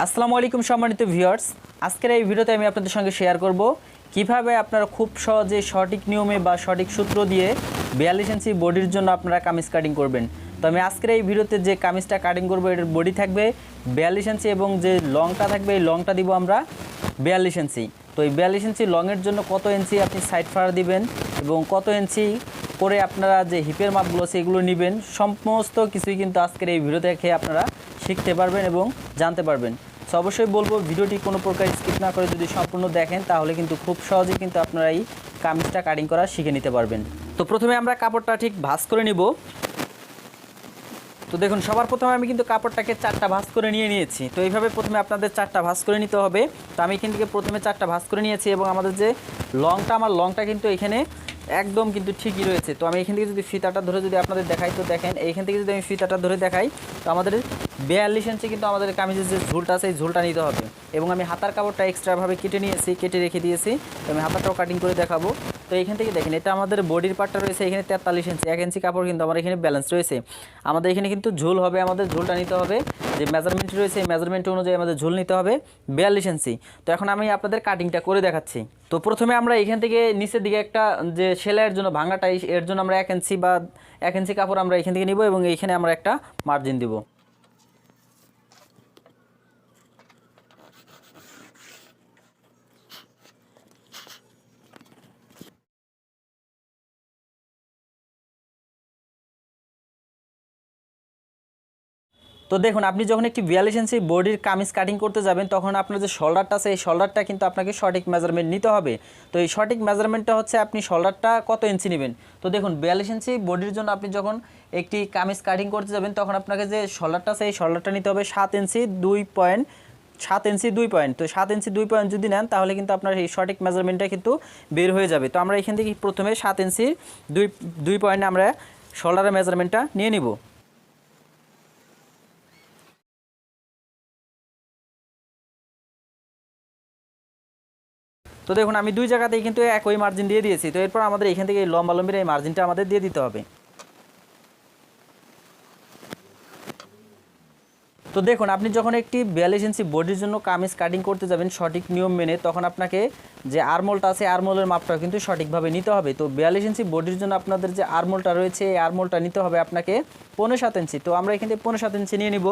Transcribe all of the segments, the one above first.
আসসালামু আলাইকুম সম্মানিত ভিউয়ার্স, আজকের এই ভিডিওতে আমি আপনাদের সঙ্গে শেয়ার করব কিভাবে আপনারা খুব সহজে সঠিক নিয়মে বা সঠিক সূত্র দিয়ে 42 ইঞ্চি বডির জন্য আপনারা কামিজ কাটিং করবেন। তো আমি আজকের এই ভিডিওতে যে কামিজটা কাটিং করব এটার বডি থাকবে 42 ইঞ্চি এবং যে লংটা থাকবে এই লংটা দিব আমরা 42 ইঞ্চি। তো এই 42 ইঞ্চি লংয়ের জন্য কত ইঞ্চি আপনি সাইড ফাড়া দিবেন এবং কত ইঞ্চি করে আপনারা যে হিপের মাপগুলো সেগুলো নেবেন, সমস্ত কিছুই কিন্তু আজকের এই ভিডিও দেখে আপনারা শিখতে পারবেন এবং জানতে পারবেন। সো অবশ্যই বলবো ভিডিওটি কোনো প্রকার স্কিপ না করে যদি সম্পূর্ণ দেখেন তাহলে কিন্তু খুব সহজেই কিন্তু আপনারা এই কামিজটা কাটিং করা শিখে নিতে পারবেন। তো প্রথমে আমরা কাপড়টা ঠিক ভাঁজ করে নিব। তো দেখুন, সবার প্রথমে আমি কিন্তু কাপড়টাকে 4টা ভাঁজ করে নিয়েছি। তো এইভাবে প্রথমে আপনাদের 4টা ভাঁজ করে নিতে হবে। তো আমি এখান থেকে প্রথমে 4টা ভাঁজ করে নিয়েছি এবং আমাদের যে আমার লংটা কিন্তু এখানে একদম কিন্তু ঠিকই রয়েছে। তো আমি এখান থেকে যদি ফিতাটা ধরে যদি আপনাদের দেখাই, তো দেখেন এইখান থেকে যদি আমি ফিতাটা ধরে দেখাই, তো আমাদের 42 ইঞ্চি কিন্তু আমাদের কামিজের যে ঝুলটা আছে এই ঝুলটা নিতে হবে। এবং আমি হাতার কাপড়টা এক্সট্রাভাবে কেটে রেখে দিয়েছি। তো আমি হাতাটাও কাটিং করে দেখাবো। তো এইখান থেকে দেখেন, এটা আমাদের বডির পার্টটা রয়েছে এখানে 43 ইঞ্চি, 1 ইঞ্চি কাপড় কিন্তু আমার এখানে ব্যালেন্স রয়েছে। আমাদের এখানে কিন্তু ঝুল হবে, আমাদের ঝুলটা নিতে হবে যে মেজারমেন্ট রয়েছে এই মেজারমেন্ট অনুযায়ী আমাদের ঝুল নিতে হবে 42 ইঞ্চি। তো এখন আমি আপনাদের কাটিংটা করে দেখাচ্ছি। তো প্রথমে আমরা এখান থেকে নিচের দিকে একটা যে সেলাইয়ের জন্য ভাঙাটাই, এর জন্য আমরা 1 ইঞ্চি বা 1 ইঞ্চি কাপড় আমরা এখান থেকে নিব এবং এইখানে আমরা একটা মার্জিন দিব। তো দেখুন, আপনি যখন একটি 42 ইঞ্চি বডির কামিজ কাটিং করতে যাবেন তখন আপনার যে শোল্ডারটা আছে এই শোল্ডারটা কিন্তু আপনাকে সঠিক মেজারমেন্ট নিতে হবে। তো এই সঠিক মেজারমেন্টটা হচ্ছে আপনি শোল্ডারটা কত ইঞ্চি নেবেন। তো দেখুন, 42 ইঞ্চি বডির জন্য আপনি যখন একটি কামিজ কাটিং করতে যাবেন তখন আপনাকে যে শোল্ডারটা আছে এই শোল্ডারটা নিতে হবে 7 ইঞ্চি 2 পয়েন্ট। 7 ইঞ্চি 2 পয়েন্ট। তো 7 ইঞ্চি 2 পয়েন্ট যদি নেন তাহলে কিন্তু আপনার এই সঠিক মেজারমেন্টটা কিন্তু বের হয়ে যাবে। তো আমরা এখান থেকে প্রথমে 7 ইঞ্চি 2 পয়েন্টে আমরা শোল্ডারের মেজারমেন্টটা নিয়ে নিব। তো দেখুন, আমি দুই জায়গাতেই কিন্তু একই মার্জিন দিয়ে দিয়েছি। তো এরপর আমাদের এখান থেকে লম্বির এই মার্জিনটা আমাদের দিয়ে দিতে হবে। তো দেখুন, আপনি যখন একটি 42 ইঞ্চি বডির জন্য কামিজ কাটিং করতে যাবেন সঠিক নিয়ম মেনে, তখন আপনাকে যে আরমোলটা আছে আরমোলের মাপটাও কিন্তু সঠিকভাবে নিতে হবে। তো 42 ইঞ্চি বডির জন্য আপনাদের যে আরমোলটা রয়েছে এই আরমোলটা নিতে হবে আপনাকে 15.7 ইঞ্চি। তো আমরা এখান থেকে 15.7 ইঞ্চি নিয়ে নিব।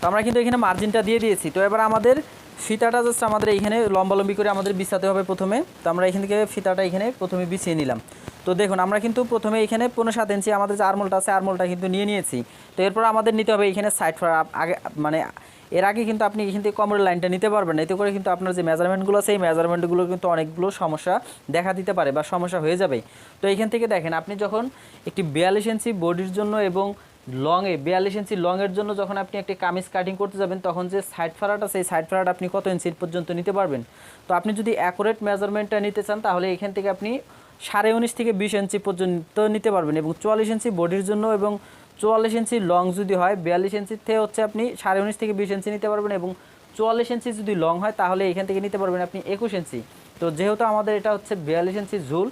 তো আমরা কিন্তু এখানে মার্জিনটা দিয়ে দিয়েছি। তো এবার আমাদের ফিতাটা জাস্ট আমাদের এইখানে লম্বালম্বি করে আমাদের বিছাতে হবে প্রথমে। তো আমরা এখান থেকে ফিতাটা এখানে প্রথমে বিছিয়ে নিলাম। তো দেখুন, আমরা কিন্তু প্রথমে এখানে 15.7 ইঞ্চি আমাদের যে আরমোলটা আছে আরমোলটা কিন্তু নিয়ে নিয়েছি। তো এরপর আমাদের নিতে হবে এখানে সাইড আগে, মানে এর আগে কিন্তু আপনি এখান থেকে কোমরের লাইনটা নিতে পারবেন না। এতে করে কিন্তু আপনার যে মেজারমেন্টগুলো আছে এই মেজারমেন্টগুলো কিন্তু অনেকগুলো সমস্যা দেখা দিতে পারে বা সমস্যা হয়ে যাবে। তো এইখান থেকে দেখেন, আপনি যখন একটি 42 ইঞ্চি বডির জন্য এবং লংয়ে 42 ইঞ্চি লংয়ের জন্য যখন আপনি একটি কামিজ কাটিং করতে যাবেন তখন যে সাইড ফাড়াটা সেই সাইড ফাড়াটা আপনি কত ইঞ্চি পর্যন্ত নিতে পারবেন। তো আপনি যদি অ্যাকুরেট মেজারমেন্টটা নিতে চান তাহলে এখান থেকে আপনি 19.5 থেকে 20 ইঞ্চি পর্যন্ত নিতে পারবেন। এবং 44 ইঞ্চি বডির জন্য এবং 44 ইঞ্চি লং যদি হয় 42 ইঞ্চিতে হচ্ছে আপনি 19.5 থেকে 20 ইঞ্চি নিতে পারবেন। এবং 44 ইঞ্চি যদি লং হয় তাহলে এখান থেকে নিতে পারবেন আপনি 21 ইঞ্চি। তো যেহেতু আমাদের এটা হচ্ছে 42 ইঞ্চি ঝুল,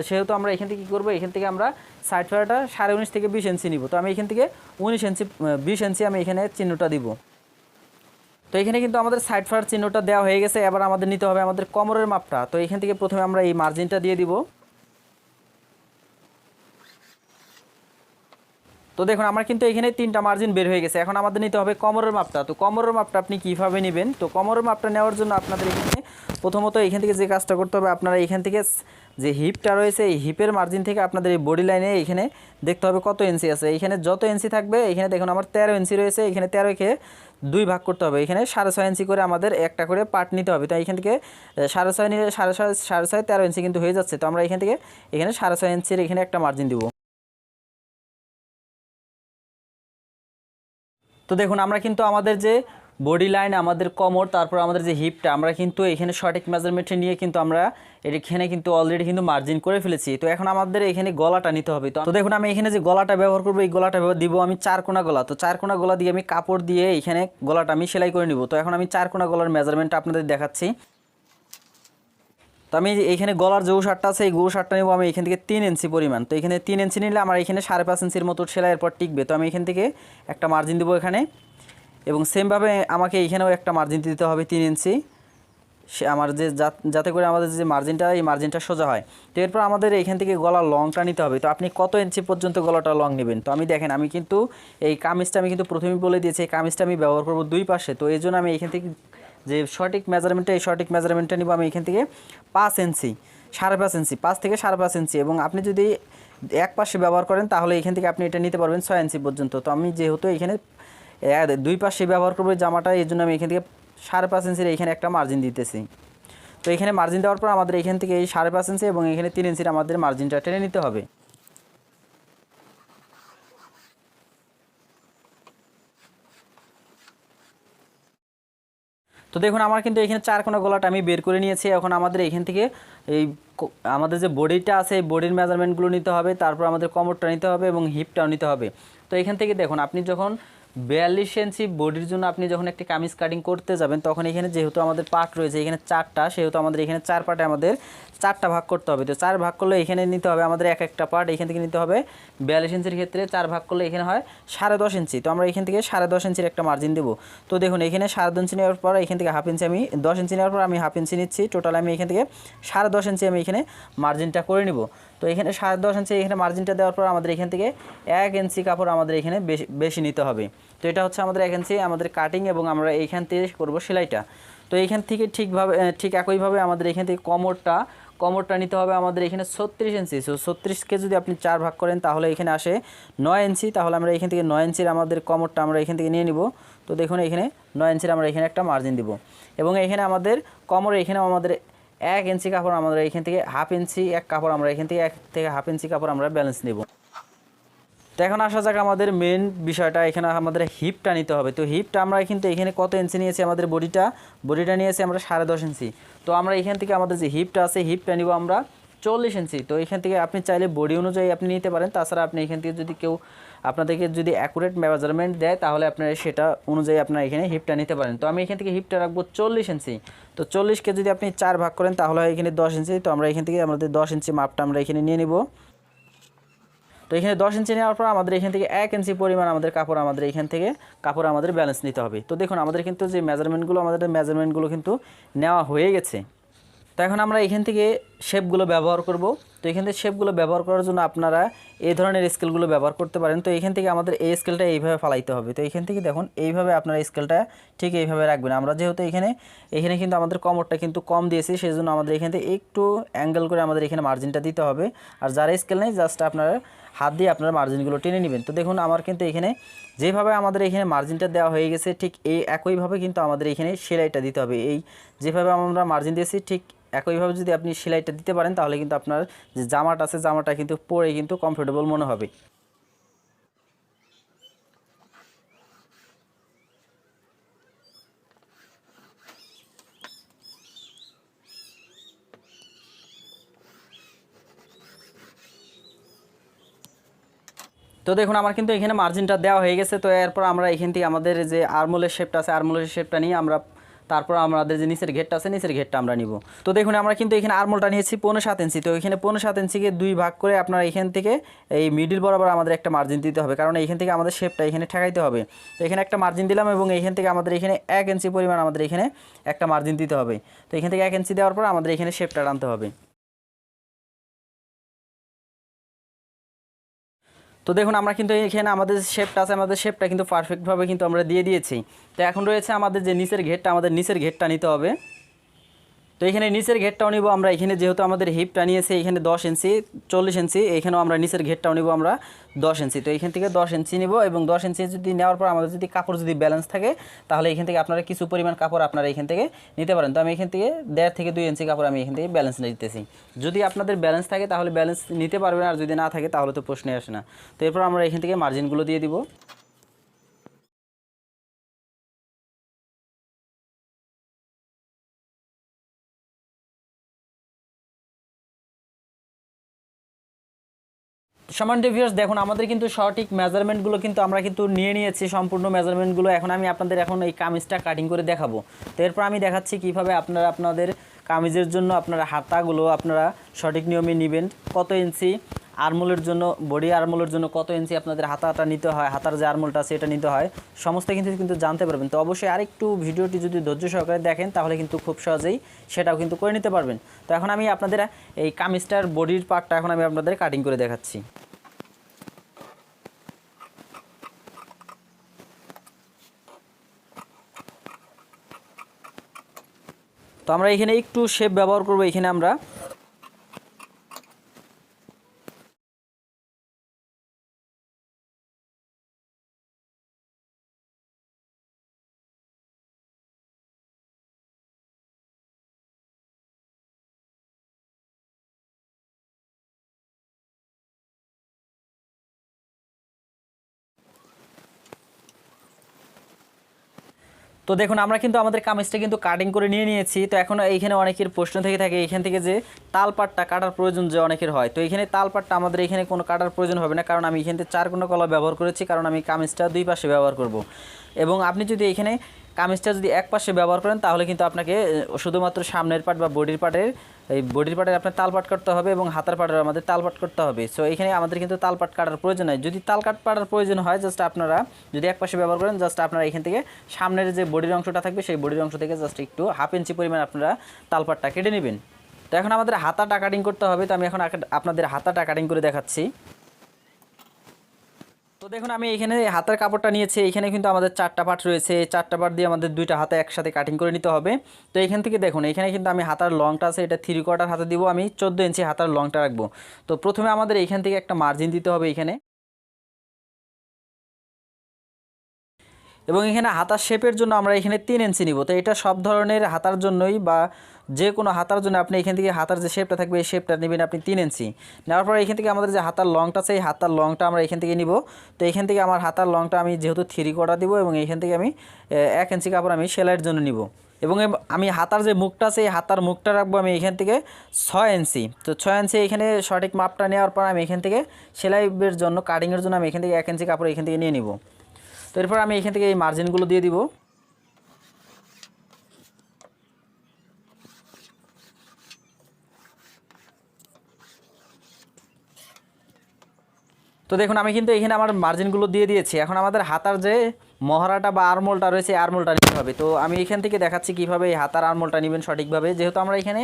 সেহেতু আমরা এখান থেকে কী করবো, এখান থেকে আমরা সাইড ফাড়াটা 19.5 থেকে 20 ইঞ্চি নিব। তো আমি এখান থেকে 19 ইঞ্চি 20 ইঞ্চি আমি এখানে চিহ্নটা দিব। তো এখানে কিন্তু আমাদের সাইড ফাড়ার চিহ্নটা দেওয়া হয়ে গেছে। এবার আমাদের নিতে হবে আমাদের কোমরের মাপটা। তো এখান থেকে প্রথমে আমরা এই মার্জিনটা দিয়ে দিব। তো দেখুন, আমার কিন্তু এখানে 3টা মার্জিন বের হয়ে গেছে। এখন আমাদের নিতে হবে কোমরের মাপটা। তো কোমরের মাপটা আপনি কীভাবে নেবেন, তো কোমরের মাপটা নেওয়ার জন্য আপনাদের এখানে প্রথমত এখান থেকে যে কাজটা করতে হবে, আপনারা এখান থেকে যে হিপটা রয়েছে এই হিপের মার্জিন থেকে আপনাদের এই বডি লাইনে এখানে দেখতে হবে কত ইঞ্চি আছে। এখানে যত ইঞ্চি থাকবে, এখানে দেখুন আমার 13 ইঞ্চি রয়েছে, এখানে 13কে 2 ভাগ করতে হবে। এখানে 6.5 ইঞ্চি করে আমাদের একটা করে পার্ট নিতে হবে। তো এখান থেকে 6.5 নিলে 6.5 13 ইঞ্চি কিন্তু হয়ে যাচ্ছে। তো আমরা এখান থেকে এখানে 6.5 ইঞ্চির এখানে একটা মার্জিন দিব। তো দেখুন, আমরা কিন্তু আমাদের যে বডি লাইন, আমাদের কোমর, তারপর আমাদের যে হিপটা আমরা কিন্তু এখানে সঠিক মেজারমেন্টে নিয়ে কিন্তু আমরা এখানে কিন্তু অলরেডি কিন্তু মার্জিন করে ফেলেছি। তো এখন আমাদের এখানে গলাটা নিতে হবে। তো দেখুন, আমি এখানে যে গলাটা ব্যবহার করবো এই গলাটা দিব আমি 4 কোনা গলা। তো 4 কোনা গলা দিয়ে আমি কাপড় দিয়ে এখানে গলাটা আমি সেলাই করে নিব। তো এখন আমি 4 কোনা গলার মেজারমেন্টটা আপনাদের দেখাচ্ছি। তো তো আমি এইখানে গলার যে শার্টটা আছে এই গো শার্টটা নেবো আমি এখান থেকে 3 ইঞ্চি পরিমাণ। তো এখানে 3 ইঞ্চি নিলে আমার এখানে 5.5 ইঞ্চির মতো সেলাইয়ের পর টিকবে। তো আমি এখান থেকে একটা মার্জিন দেবো এখানে, এবং সেমভাবে আমাকে এইখানেও একটা মার্জিন দিতে হবে 3 ইঞ্চি, সে আমার যে যাতে করে আমাদের যে মার্জিনটা এই মার্জিনটা সোজা হয়। তো এরপর আমাদের এখান থেকে গলার লংটা নিতে হবে। তো আপনি কত ইঞ্চি পর্যন্ত গলাটা লং নেবেন। তো আমি দেখেন আমি কিন্তু এই কামিজটা আমি কিন্তু প্রথমেই বলে দিয়েছি এই কামিজটা আমি ব্যবহার করব 2 পাশে। তো এই জন্য আমি এখান থেকে যে সঠিক মেজারমেন্টটা এই সঠিক মেজারমেন্টটা নিব আমি এখান থেকে 5 ইঞ্চি, 5.5 ইঞ্চি, 5 থেকে 5.5 ইঞ্চি। এবং আপনি যদি এক পাশে ব্যবহার করেন তাহলে এখান থেকে আপনি এটা নিতে পারবেন 6 ইঞ্চি পর্যন্ত। তো আমি যেহেতু এখানে 2 পাশে ব্যবহার করবো জামাটা, এই জন্য আমি এখান থেকে 5.5 ইঞ্চির এইখানে একটা মার্জিন দিতেছি। তো এখানে মার্জিন দেওয়ার পর আমাদের এখান থেকে এই 5.5 ইঞ্চি এবং এখানে 3 ইঞ্চির আমাদের মার্জিনটা টেনে নিতে হবে। তো দেখুন আমার কিন্তু এখানে 4 কোণা গলাটা আমি বের করে নিয়েছি। এখন আমাদের এখান থেকে এই আমাদের যে বডিটা আছে এই বডির মেজারমেন্টগুলো নিতে হবে, তারপর আমাদের কোমরটা নিতে হবে এবং হিপটাও নিতে হবে। তো এখান থেকে দেখুন আপনি যখন 42 ইঞ্চি বডির জন্য আপনি যখন একটি কামিজ কাটিং করতে যাবেন তখন এখানে যেহেতু আমাদের পার্ট রয়েছে এখানে 4টা, সেহেতু আমাদের এখানে 4 পার্টে আমাদের 4টা ভাগ করতে হবে। তো 4 ভাগ করলে এখানে নিতে হবে আমাদের একটা পার্ট, এখান থেকে নিতে হবে 42 ইঞ্চির ক্ষেত্রে 4 ভাগ করলে এখানে হয় 10.5 ইঞ্চি। তো আমরা এখান থেকে 10.5 ইঞ্চির একটা মার্জিন দেবো। তো দেখুন এখানে 10.5 ইঞ্চি নেওয়ার পর এখান থেকে হাফ ইঞ্চি আমি 10 ইঞ্চি নেওয়ার পর আমি হাফ ইঞ্চি নিচ্ছি। টোটাল আমি এখান থেকে 10.5 ইঞ্চি আমি এখানে মার্জিনটা করে নিব। তো এখানে 10.5 ইঞ্চি এখানে মার্জিনটা দেওয়ার পর আমাদের এখান থেকে 1 ইঞ্চি কাপড় আমাদের এখানে বেশি নিতে হবে। তো এটা হচ্ছে আমাদের 1 ইঞ্চি আমাদের কাটিং, এবং আমরা এইখান থেকে করব সেলাইটা। তো এইখান থেকে ঠিক একইভাবে আমাদের এখান থেকে কোমরটা নিতে হবে আমাদের এখানে 36 ইঞ্চি। সো 36কে যদি আপনি 4 ভাগ করেন তাহলে এখানে আসে 9 ইঞ্চি। তাহলে আমরা এখান থেকে 9 ইঞ্চির আমাদের কোমরটা আমরা এখান থেকে নিয়ে নিব। তো দেখুন এখানে 9 ইঞ্চির আমরা এখানে একটা মার্জিন দিব, এবং এখানে আমাদের কোমরে এখানে আমাদের 1 ইঞ্চি কাপড় আমরা এখান থেকে হাফ ইঞ্চি এক কাপড় আমরা এখান থেকে 1 থেকে হাফ ইঞ্চি কাপড় আমরা ব্যালেন্স নেব। তো এখন আসা যাক আমাদের মেন বিষয়টা, এখানে আমাদের হিপটা নিতে হবে। তো হিপটা আমরা কিন্তু এখানে কত ইঞ্চি নিয়েছি, আমাদের বডিটা নিয়েছি আমরা 10.5 ইঞ্চি। তো আমরা এখান থেকে আমাদের যে হিপটা আছে হিপটা নিব আমরা 40 ইঞ্চি। তো এখান থেকে আপনি চাইলে বডি অনুযায়ী আপনি নিতে পারেন, তাছাড়া আপনি এখান থেকে যদি কেউ আপনাদেরকে যদি অ্যাকুরেট মেজারমেন্ট দেয় তাহলে আপনারা সেটা অনুযায়ী আপনারা এখানে হিপটা নিতে পারেন। তো আমি এখান থেকে হিপটা রাখবো 40 ইঞ্চি। তো 40কে যদি আপনি 4 ভাগ করেন তাহলে হয় এখানে 10 ইঞ্চি। তো আমরা এখান থেকে আমাদের 10 ইঞ্চি মাপটা আমরা এখানে নিয়ে নিব। তো এখানে 10 ইঞ্চি নেওয়ার পর আমাদের এখান থেকে 1 ইঞ্চি পরিমাণ আমাদের কাপড় আমাদের ব্যালেন্স নিতে হবে। তো দেখুন আমাদের কিন্তু যে মেজারমেন্টগুলো কিন্তু নেওয়া হয়ে গেছে। তো এখন আমরা এখান থেকে শেপগুলো ব্যবহার করব। তো এখান থেকে শেপগুলো ব্যবহার করার জন্য আপনারা এই ধরনের স্কেলগুলো ব্যবহার করতে পারেন। তো এখান থেকে আমাদের এই স্কেলটা এইভাবে ফালাইতে হবে। তো এখান থেকে দেখুন এইভাবে আপনারা স্কেলটা ঠিক এইভাবে রাখবেন। আমরা যেহেতু এখানে কিন্তু আমাদের কোমরটা কিন্তু কম দিয়েছি, সেই জন্য আমাদের এখান থেকে একটু অ্যাঙ্গেল করে আমাদের এখানে মার্জিনটা দিতে হবে। আর যারা স্কেল নেই জাস্ট আপনারা হাত দিয়ে আপনারা মার্জিনগুলো টেনে নেবেন। তো দেখুন আমার কিন্তু এখানে যেভাবে আমাদের এখানে মার্জিনটা দেওয়া হয়ে গেছে ঠিক এই একইভাবে কিন্তু আমাদের এখানে সেলাইটা দিতে হবে। এই যেভাবে আমরা মার্জিন দিয়েছি ঠিক একইভাবে যদি আপনি সেলাইটা দিতে পারেন তাহলে কিন্তু আপনার যে জামাটা আছে জামাটা কিন্তু পরে কিন্তু কমফোর্টেবল মনে হবে। তো দেখুন আমার কিন্তু এখানে মার্জিনটা দেওয়া হয়ে গেছে। তো এরপর আমরা এখান থেকে আমাদের যে আর্মহোলের শেপটা আছে আর্মহোলের শেপটা নিয়ে আমরা তারপর আমাদের যে নিচের ঘেরটা আছে নিচের ঘেরটা আমরা নিব। তো দেখুন আমরা কিন্তু এখানে আর্মহোলটা নিয়েছি 15.7 ইঞ্চি। তো এখানে 15.7 ইঞ্চিকে 2 ভাগ করে আপনারা এখান থেকে এই মিডিল বরাবর আমাদের একটা মার্জিন দিতে হবে, কারণ এখান থেকে আমাদের শেপটা এখানে ঠেকাইতে হবে। তো এখানে একটা মার্জিন দিলাম, এবং এখান থেকে আমাদের এখানে 1 ইঞ্চি পরিমাণ আমাদের এখানে একটা মার্জিন দিতে হবে। তো এখান থেকে 1 ইঞ্চি দেওয়ার পর আমাদের এখানে শেপটা টানতে হবে। তো দেখুন আমরা কিন্তু এখানে আমাদের শেপটা আছে আমাদের শেপটা কিন্তু পারফেক্টভাবে কিন্তু আমরা দিয়ে দিয়েছি। তো এখন রয়েছে আমাদের যে নিচের ঘেরটা, আমাদের নিচের ঘেরটা নিতে হবে। তো এখানে নিচের ঘেরটাও নিব আমরা। এখানে যেহেতু আমাদের হিপটা নিয়েছে এখানে 10 ইঞ্চি 40 ইঞ্চি, এখানেও আমরা নিচের ঘেরটাও নিব আমরা 10 ইঞ্চি। তো এখান থেকে 10 ইঞ্চি নিব, এবং 10 ইঞ্চি যদি নেওয়ার পর আমাদের যদি কাপড় যদি ব্যালেন্স থাকে তাহলে এখান থেকে আপনারা কিছু পরিমাণ কাপড় আপনারা এখান থেকে নিতে পারেন। তো আমি এখান থেকে 1.5 থেকে 2 ইঞ্চি কাপড় আমি এখান থেকে ব্যালেন্স নিতেছি। যদি আপনাদের ব্যালেন্স থাকে তাহলে ব্যালেন্স নিতে পারবেন, আর যদি না থাকে তাহলে তো প্রশ্নই আসে না। তো এরপর আমরা এখান থেকে মার্জিনগুলো দিয়ে দিব। সম্মানিত ভিউয়ার্স দেখুন আমাদের কিন্তু সঠিক মেজারমেন্টগুলো কিন্তু আমরা কিন্তু নিয়ে নিয়েছি সম্পূর্ণ মেজারমেন্টগুলো। এখন আমি আপনাদের এই কামিজটা কাটিং করে দেখাবো। তো এরপর আমি দেখাচ্ছি কীভাবে আপনারা আপনাদের কামিজের জন্য আপনারা হাতাগুলো আপনারা সঠিক নিয়মে নেবেন। কত ইঞ্চি আরমোলের জন্য, বডি আরমোলের জন্য কত ইঞ্চি আপনাদের হাতাটা নিতে হয়, হাতার যে আরমোলটা আছে এটা নিতে হয়, সমস্ত কিন্তু জানতে পারবেন। তো অবশ্যই আরেকটু ভিডিওটি যদি ধৈর্য সহকারে দেখেন তাহলে কিন্তু খুব সহজেই সেটাও কিন্তু করে নিতে পারবেন। তো এখন আমি আপনাদের এই কামিজটার বডির পার্টটা এখন আমি আপনাদের কাটিং করে দেখাচ্ছি। তো আমরা এখানে একটু শেপ ব্যবহার করব। এখানে আমরা তো দেখুন আমরা কিন্তু আমাদের কামিজটা কিন্তু কাটিং করে নিয়ে নিয়েছি। তো এখন এইখানে অনেকের প্রশ্ন থেকে থাকে এখান থেকে যে তালপাটটা কাটার প্রয়োজন যে অনেকের হয়। তো এখানে তালপাটটা আমাদের এখানে কোনো কাটার প্রয়োজন হবে না, কারণ আমি এখান থেকে 4 কোণা কলা ব্যবহার করেছি, কারণ আমি কামিজটা দুই পাশে ব্যবহার করব। এবং আপনি যদি এখানে কামিজটা যদি এক পাশে ব্যবহার করেন তাহলে কিন্তু আপনাকে শুধুমাত্র সামনের পার্ট বা বডির পার্টের আপনার তালপাট করতে হবে এবং হাতার পাটের আমাদের তালপাট করতে হবে। সো এখানে আমাদের কিন্তু তালপাট কাটার প্রয়োজন নাই। যদি তালকাট পাটার প্রয়োজন হয় জাস্ট আপনারা যদি এক পাশে ব্যবহার করেন জাস্ট আপনারা এখান থেকে সামনের যে বডির অংশটা থাকবে সেই বডির অংশ থেকে জাস্ট একটু 1/2 ইঞ্চি পরিমাণ আপনারা তালপাটটা কেটে নেবেন। তো এখন আমাদের হাতাটা কাটিং করতে হবে। তো আমি এখন আপনাদের হাতাটা কাটিং করে দেখাচ্ছি। তো দেখুন আমি এখানে হাতার কাপড়টা নিয়েছি। এখানে কিন্তু আমাদের 4টা পার্ট রয়েছে। 4টা পার্ট দিয়ে আমাদের 2টা হাতা একসাথে কাটিং করে নিতে হবে। তো এখান থেকে দেখুন এখানে কিন্তু আমি হাতার লংটা আছে এটা 3/4 হাতে দিব, আমি 14 ইঞ্চি হাতার লংটা রাখবো। তো প্রথমে আমাদের এইখান থেকে একটা মার্জিন দিতে হবে এখানে, এবং এখানে হাতার শেপের জন্য আমরা এখানে 3 ইঞ্চি নিব। তো এটা সব ধরনের হাতার জন্যই বা যে কোনো হাতার জন্য আপনি এখান থেকে হাতার যে শেপটা থাকবে এই শেপটা নেবেন আপনি 3 ইঞ্চি। নেওয়ার পর এখান থেকে আমাদের যে হাতার লংটা আছে এই হাতার লংটা আমরা এখান থেকে নিব। তো এখান থেকে আমার হাতার লংটা আমি যেহেতু 3/4 দিব এবং এখান থেকে আমি 1 ইঞ্চি কাপড় আমি সেলাইয়ের জন্য নিব। এবং আমি হাতার যে মুখটা আছে এই হাতার মুখটা রাখবো আমি এখান থেকে 6 ইঞ্চি। তো 6 ইঞ্চি এখানে সঠিক মাপটা নেওয়ার পর আমি এখান থেকে সেলাইয়ের জন্য কাটিংয়ের জন্য আমি এখান থেকে 1 ইঞ্চি কাপড় এখান থেকে নিয়ে নিব। তো এরপর আমি এখান থেকে এই মার্জিনগুলো দিয়ে দিব। তো দেখুন আমি কিন্তু এখানে আমার মার্জিনগুলো দিয়ে দিয়েছি। এখন আমাদের হাতার যে মহড়াটা বা আরমোলটা রয়েছে আরমোলটা নিতে হবে। তো আমি এখান থেকে দেখাচ্ছি কীভাবে এই হাতার আরমোলটা নেবেন সঠিকভাবে, যেহেতু আমরা এখানে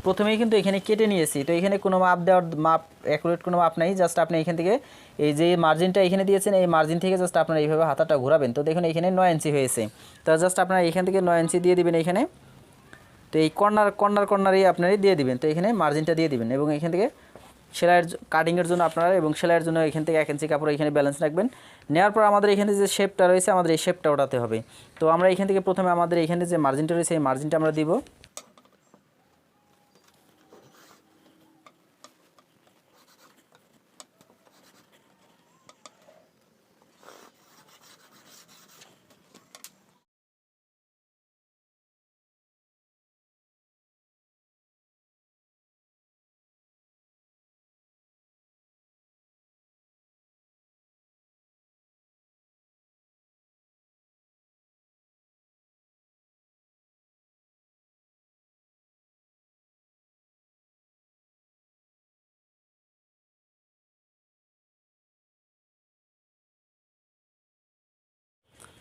প্রথমেই কিন্তু এখানে কেটে নিয়েছি। তো এখানে কোনো মাপ অ্যাকুরেট কোনো মাপ নাই। জাস্ট আপনি এখান থেকে এই যে মার্জিনটা এখানে দিয়েছেন এই মার্জিন থেকে জাস্ট আপনারা এইভাবে হাতাটা ঘোরাবেন। তো দেখুন এখানে 9 ইঞ্চি হয়েছে। তো জাস্ট আপনারা এখান থেকে 9 ইঞ্চি দিয়ে দিবেন এখানে। তো এই কর্নারই আপনারাই দিয়ে দিবেন। তো এখানে মার্জিনটা দিয়ে দিবেন এবং এখান থেকে সেলাইয়ের কাটিংয়ের জন্য আপনারা এবং সেলাইয়ের জন্য এখান থেকে 1 ইঞ্চি কাপড় এখানে ব্যালেন্স রাখবেন। নেওয়ার পর আমাদের এখানে যে শেপটা রয়েছে আমাদের এই শেপটা ওঠাতে হবে। তো আমরা এখান থেকে প্রথমে আমাদের এখানে যে মার্জিনটা রয়েছে এই মার্জিনটা আমরা দিব।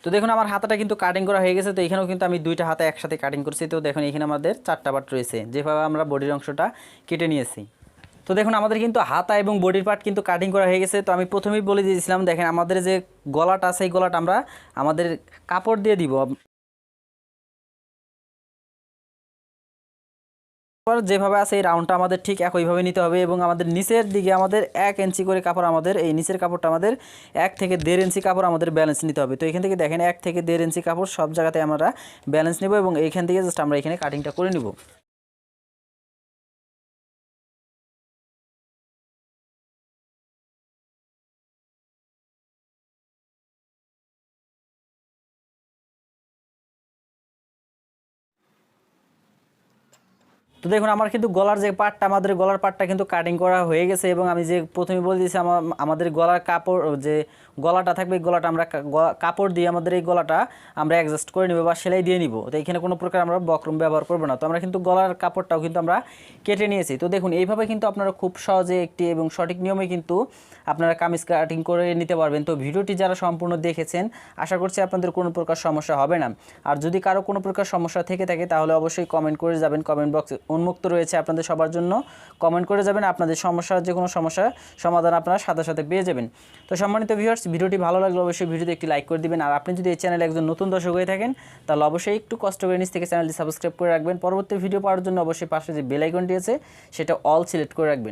তো দেখুন আমার হাতাটা কিন্তু কাটিং করা হয়ে গেছে। তো এখানেও কিন্তু আমি 2টা হাতা একসাথে কাটিং করছি। তো দেখুন এখানে আমাদের 4টা পার্ট রয়েছে যেভাবে আমরা বডির অংশটা কেটে নিয়েছি। তো দেখুন আমাদের কিন্তু হাতা এবং বডির পার্ট কিন্তু কাটিং করা হয়ে গেছে। তো আমি প্রথমেই বলে দিয়েছিলাম দেখেন আমাদের যে গলাটা আছে এই গলাটা আমরা আমাদের কাপড় দিয়ে দিব। যেভাবে আছে এই রাউন্ডটা আমাদের ঠিক একইভাবে নিতে হবে এবং আমাদের নিচের দিকে আমাদের 1 ইঞ্চি করে কাপড় আমাদের এই নিচের কাপড়টা আমাদের 1 থেকে 1.5 ইঞ্চি কাপড় আমাদের ব্যালেন্স নিতে হবে। তো এখান থেকে দেখেন 1 থেকে 1.5 ইঞ্চি কাপড় সব জায়গাতে আমরা ব্যালেন্স নেব এবং এইখান থেকে জাস্ট আমরা এখানে কাটিংটা করে নিব। তো দেখুন আমার কিন্তু গলার যে পাটটা, আমাদের গলার পাটটা কিন্তু কাটিং করা হয়ে গেছে, এবং আমি যে প্রথমে বলে দিয়েছি আমাদের গলার কাপড় যে গলাটা থাকবে, এই গলাটা আমরা কাপড় দিয়ে আমাদের এই গলাটা আমরা অ্যাডজাস্ট করে নেব বা সেলাই দিয়ে নিব। তো এখানে কোনো প্রকার আমরা বক্রম ব্যবহার করব না। তো আমরা কিন্তু গলার কাপড়টাও কিন্তু আমরা কেটে নিয়েছি। তো দেখুন এইভাবে কিন্তু আপনারা খুব সহজে একটি এবং সঠিক নিয়মে কিন্তু আপনারা কামিজ কাটিং করে নিতে পারবেন। তো ভিডিওটি যারা সম্পূর্ণ দেখেছেন আশা করছি আপনাদের কোনো প্রকার সমস্যা হবে না। আর যদি কারো কোনো প্রকার সমস্যা থেকে থাকে তাহলে অবশ্যই কমেন্ট করে যাবেন, কমেন্ট বক্স উন্মুক্ত রয়েছে আপনাদের সবার জন্য, কমেন্ট করে যাবেন। আপনাদের সমস্যার যে কোনো সমস্যার সমাধান আপনারা সাথে সাথে পেয়ে যাবেন। তো সম্মানিত ভিউয়ার্স, ভিডিওটি ভালো লাগলে অবশ্যই ভিডিওতে একটি লাইক করে দিবেন। আর আপনি যদি এই চ্যানেলে একজন নতুন দর্শক হয়ে থাকেন তাহলে অবশ্যই একটু কষ্ট করে নিচ থেকে চ্যানেলটি সাবস্ক্রাইব করে রাখবেন। পরবর্তী ভিডিও পাওয়ার জন্য অবশ্যই পাশে যে বেল আইকনটি আছে সেটা অল সিলেক্ট করে রাখবেন।